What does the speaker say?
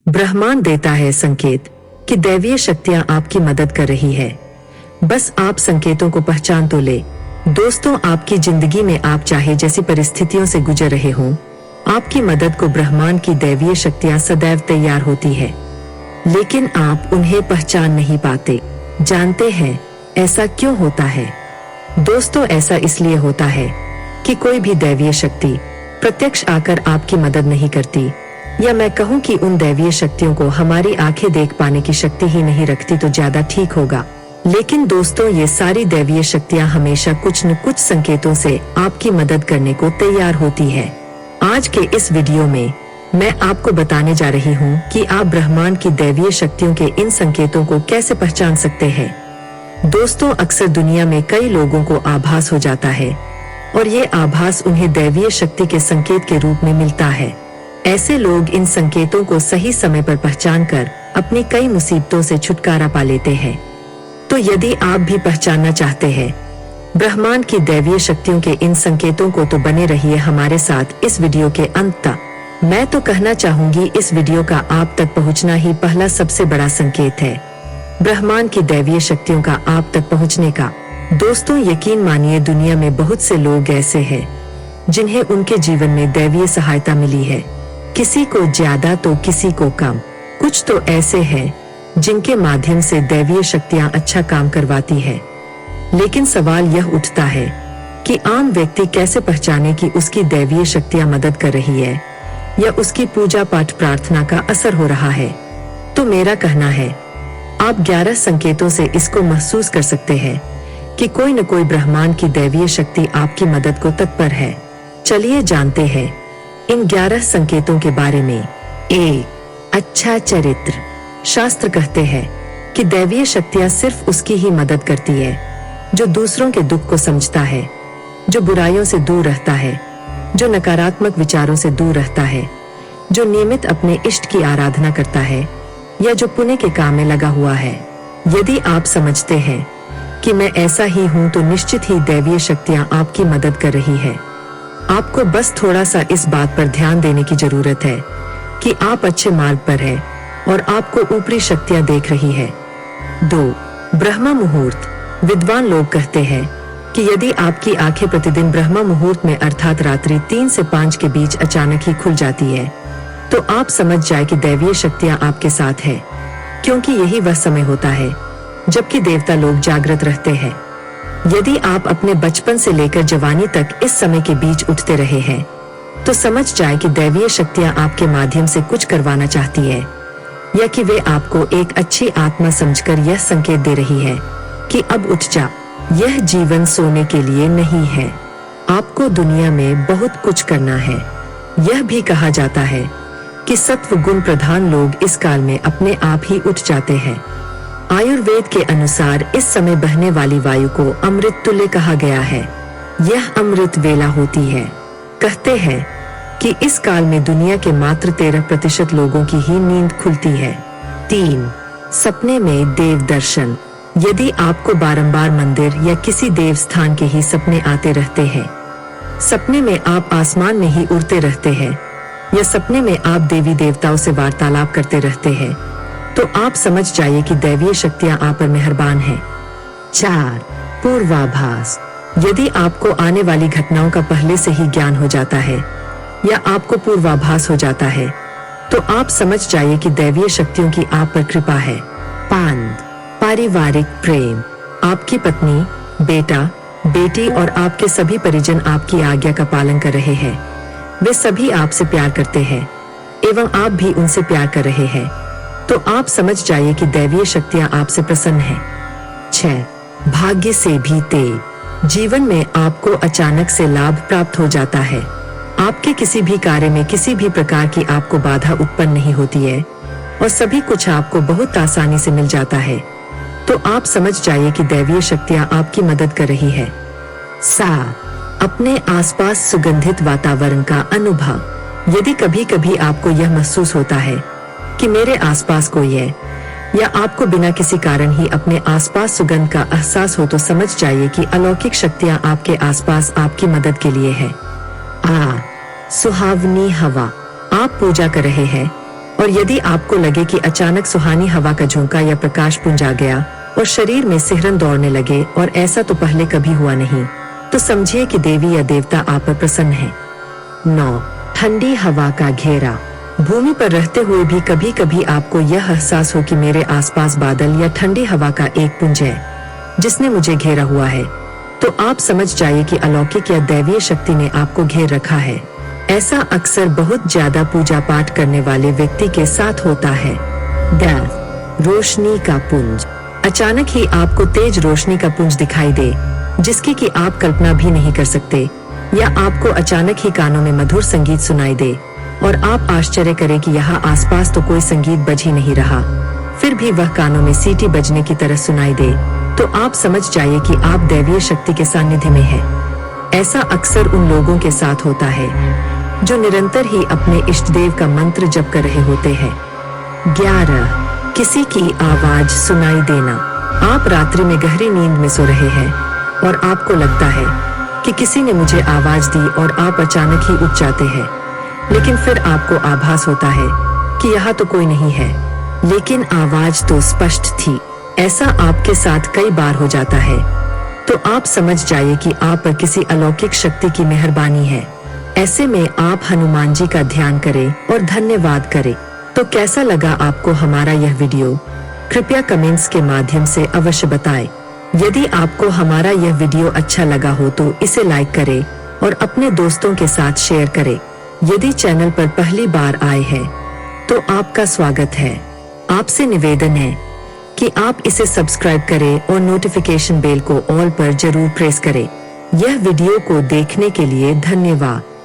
ब्रह्मांड देता है संकेत कि दैवीय शक्तियां आपकी मदद कर रही है। बस आप संकेतों को पहचान तो ले। दोस्तों, आपकी जिंदगी में आप चाहे जैसी परिस्थितियों से गुजर रहे हों, आपकी मदद को ब्रह्मांड की दैवीय शक्तियां सदैव तैयार होती है, लेकिन आप उन्हें पहचान नहीं पाते। जानते हैं ऐसा क्यों होता है? दोस्तों, ऐसा इसलिए होता है कि कोई भी दैवीय शक्ति प्रत्यक्ष आकर आपकी मदद नहीं करती, या मैं कहूँ कि उन दैवीय शक्तियों को हमारी आंखें देख पाने की शक्ति ही नहीं रखती तो ज्यादा ठीक होगा। लेकिन दोस्तों, ये सारी दैवीय शक्तियाँ हमेशा कुछ न कुछ संकेतों से आपकी मदद करने को तैयार होती है। आज के इस वीडियो में मैं आपको बताने जा रही हूँ कि आप ब्रह्मांड की दैवीय शक्तियों के इन संकेतों को कैसे पहचान सकते हैं। दोस्तों, अक्सर दुनिया में कई लोगों को आभास हो जाता है और ये आभास उन्हें दैवीय शक्ति के संकेत के रूप में मिलता है। ऐसे लोग इन संकेतों को सही समय पर पहचान कर अपनी कई मुसीबतों से छुटकारा पा लेते हैं। तो यदि आप भी पहचानना चाहते हैं ब्रह्मांड की दैवीय शक्तियों के इन संकेतों को, तो बने रहिए हमारे साथ इस वीडियो के अंत तक। मैं तो कहना चाहूंगी, इस वीडियो का आप तक पहुंचना ही पहला सबसे बड़ा संकेत है ब्रह्मांड की दैवीय शक्तियों का आप तक पहुंचने का। दोस्तों, यकीन मानिए, दुनिया में बहुत से लोग ऐसे हैं जिन्हें उनके जीवन में दैवीय सहायता मिली है। किसी को ज्यादा तो किसी को कम। कुछ तो ऐसे हैं जिनके माध्यम से दैवीय शक्तियां अच्छा काम करवाती है। लेकिन सवाल यह उठता है कि आम व्यक्ति कैसे पहचाने कि उसकी दैवीय शक्तियां मदद कर रही है या उसकी पूजा पाठ प्रार्थना का असर हो रहा है। तो मेरा कहना है, आप 11 संकेतों से इसको महसूस कर सकते हैं कि कोई न कोई ब्रह्मांड की दैवीय शक्ति आपकी मदद को तत्पर है। चलिए जानते हैं इन 11 संकेतों के बारे में। 1. अच्छा चरित्र। शास्त्र कहते हैं कि दैवीय शक्तियां सिर्फ उसकी ही मदद करती है जो दूसरों के दुख को समझता है, जो बुराइयों से दूर रहता है, जो नकारात्मक विचारों से दूर रहता है, जो नियमित अपने इष्ट की आराधना करता है, या जो पुण्य के काम में लगा हुआ है। यदि आप समझते हैं कि मैं ऐसा ही हूँ, तो निश्चित ही दैवीय शक्तियां आपकी मदद कर रही है। आपको बस थोड़ा सा इस बात पर ध्यान देने की जरूरत है कि आप अच्छे मार्ग पर हैं और आपको ऊपरी शक्तियां देख रही है। 2. ब्रह्म मुहूर्त। विद्वान लोग कहते हैं कि यदि आपकी आंखें प्रतिदिन ब्रह्म मुहूर्त में अर्थात रात्रि 3 से 5 के बीच अचानक ही खुल जाती है, तो आप समझ जाए कि दैवीय शक्तियां आपके साथ है, क्योंकि यही वह समय होता है जबकि देवता लोग जागृत रहते हैं। यदि आप अपने बचपन से लेकर जवानी तक इस समय के बीच उठते रहे हैं, तो समझ जाए कि दैवीय शक्तियां आपके माध्यम से कुछ करवाना चाहती है, या कि वे आपको एक अच्छी आत्मा समझकर यह संकेत दे रही है कि अब उठ जा, यह जीवन सोने के लिए नहीं है, आपको दुनिया में बहुत कुछ करना है। यह भी कहा जाता है कि सत्व गुण प्रधान लोग इस काल में अपने आप ही उठ जाते हैं। आयुर्वेद के अनुसार इस समय बहने वाली वायु को अमृत तुल्य कहा गया है। यह अमृत वेला होती है। कहते हैं कि इस काल में दुनिया के मात्र 13% लोगों की ही नींद खुलती है। 3. सपने में देव दर्शन। यदि आपको बारंबार मंदिर या किसी देव स्थान के ही सपने आते रहते हैं, सपने में आप आसमान में ही उड़ते रहते हैं, या सपने में आप देवी देवताओं से वार्तालाप करते रहते हैं, तो आप समझ जाइए कि दैवीय शक्तियां आप पर मेहरबान हैं। 4. पूर्वाभास। यदि आपको आने वाली घटनाओं का पहले से ही ज्ञान हो जाता है या आपको पूर्वाभास हो जाता है, तो आप समझ जाइए कि दैवीय शक्तियों की आप पर कृपा है। 5. पारिवारिक प्रेम। आपकी पत्नी, बेटा, बेटी और आपके सभी परिजन आपकी आज्ञा का पालन कर रहे हैं। वे सभी आपसे प्यार करते हैं एवं आप भी उनसे प्यार कर रहे हैं, तो आप समझ जाइए कि दैवीय शक्तियां आपसे प्रसन्न हैं। 6. भाग्य से भी तेज। जीवन में आपको अचानक से लाभ प्राप्त हो जाता है। आपके किसी भी कार्य में किसी भी प्रकार की आपको बाधा उत्पन्न नहीं होती है और सभी कुछ आपको बहुत आसानी से मिल जाता है, तो आप समझ जाइए कि दैवीय शक्तियां आपकी मदद कर रही है। 7. अपने आसपास सुगंधित वातावरण का अनुभव। यदि कभी कभी आपको यह महसूस होता है कि मेरे आसपास कोई है, या आपको बिना किसी कारण ही अपने आसपास सुगंध का एहसास हो, तो समझ जाइए कि अलौकिक शक्तियां आपके आसपास आपकी मदद के लिए है। सुहावनी हवा। आप पूजा कर रहे हैं और यदि आपको लगे कि अचानक सुहानी हवा का झोंका या प्रकाश पुंज आ गया और शरीर में सिहरन दौड़ने लगे और ऐसा तो पहले कभी हुआ नहीं, तो समझिए कि देवी या देवता आप पर प्रसन्न है। 9. ठंडी हवा का घेरा। भूमि पर रहते हुए भी कभी कभी आपको यह एहसास हो कि मेरे आसपास बादल या ठंडी हवा का एक पुंज है जिसने मुझे घेरा हुआ है, तो आप समझ जाइए कि अलौकिक या दैवीय शक्ति ने आपको घेर रखा है। ऐसा अक्सर बहुत ज्यादा पूजा पाठ करने वाले व्यक्ति के साथ होता है। 10. रोशनी का पुंज। अचानक ही आपको तेज रोशनी का पुंज दिखाई दे जिसकी कि आप कल्पना भी नहीं कर सकते, या आपको अचानक ही कानों में मधुर संगीत सुनाई दे और आप आश्चर्य करें कि यहाँ आसपास तो कोई संगीत बज ही नहीं रहा, फिर भी वह कानों में सीटी बजने की तरह सुनाई दे, तो आप समझ जाइए कि आप दैवीय शक्ति के सानिध्य में हैं। ऐसा अक्सर उन लोगों के साथ होता है जो निरंतर ही अपने इष्ट देव का मंत्र जप कर रहे होते हैं। 11. किसी की आवाज सुनाई देना। आप रात्रि में गहरी नींद में सो रहे हैं और आपको लगता है कि किसी ने मुझे आवाज दी और आप अचानक ही उठ जाते हैं, लेकिन फिर आपको आभास होता है कि यहाँ तो कोई नहीं है, लेकिन आवाज तो स्पष्ट थी। ऐसा आपके साथ कई बार हो जाता है, तो आप समझ जाइए कि आप पर किसी अलौकिक शक्ति की मेहरबानी है। ऐसे में आप हनुमान जी का ध्यान करें और धन्यवाद करें। तो कैसा लगा आपको हमारा यह वीडियो? कृपया कमेंट्स के माध्यम से अवश्य बताएं। यदि आपको हमारा यह वीडियो अच्छा लगा हो तो इसे लाइक करें और अपने दोस्तों के साथ शेयर करें। यदि चैनल पर पहली बार आए हैं तो आपका स्वागत है। आपसे निवेदन है कि आप इसे सब्सक्राइब करें और नोटिफिकेशन बेल को ऑल पर जरूर प्रेस करें। यह वीडियो को देखने के लिए धन्यवाद।